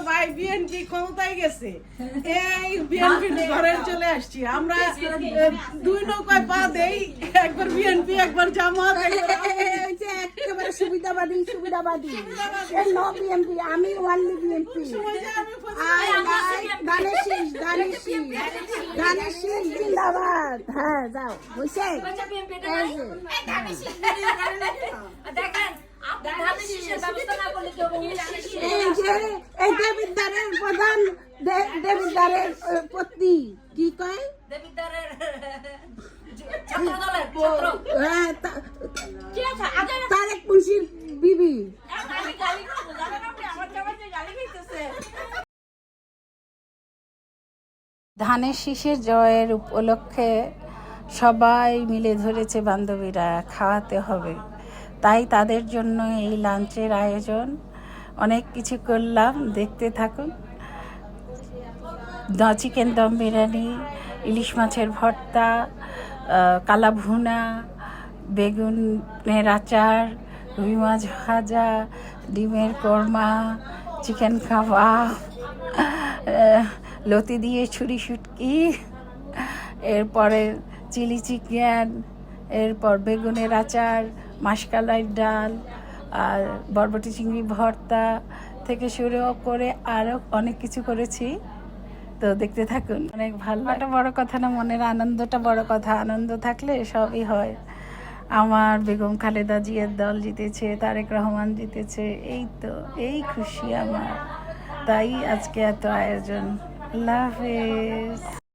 ভাই বিএনপি ক্ষমতায় গেছে, এই বিএনপি ঘরে চলে আসছি আমরা। দুই নৌকায় পা দেই, একবার বিএনপি একবার জামাত। একেবারে সুবিধাবাদী সুবিধাবাদী নো বিএনপি, আমি ওয়ানলি বিএনপি। ধানের শীষ জিন্দাবাদ। হ্যাঁ যাও বুঝছে এই যে এই দেবিদ্বারের প্রধান দেবিদ্বারের পত্নী কি কয় তারেক মুন্সির বিবি। ধানের শীষের জয়ের উপলক্ষে সবাই মিলে ধরেছে বান্ধবীরা খাওয়াতে হবে, তাই তাদের জন্য এই লাঞ্চের আয়োজন। অনেক কিছু করলাম, দেখতে থাকুন। চিকেন দম বিরিয়ানি, ইলিশ মাছের ভর্তা, কালা ভুনা, বেগুনের আচার, রুই মাছ ভাজা, ডিমের কোরমা, চিকেন কাবাব, লতি দিয়ে ছুরি শুটকি, এরপরে চিলি চিকেন, এরপর বেগুনের আচার, মাসকালাইয়ের ডাল, আর বরবটি চিংড়ি ভর্তা থেকে শুরু করে আরও অনেক কিছু করেছি। তো দেখতে থাকুন, অনেক ভালোটা বড় কথা না, মনের আনন্দটা বড় কথা। আনন্দ থাকলে সবই হয়। আমার বেগম খালেদা জিয়ার দল জিতেছে, তারেক রহমান জিতেছে, এই খুশি আমার, তাই আজকে এত আয়োজন। আল্লাহ হাফেজ।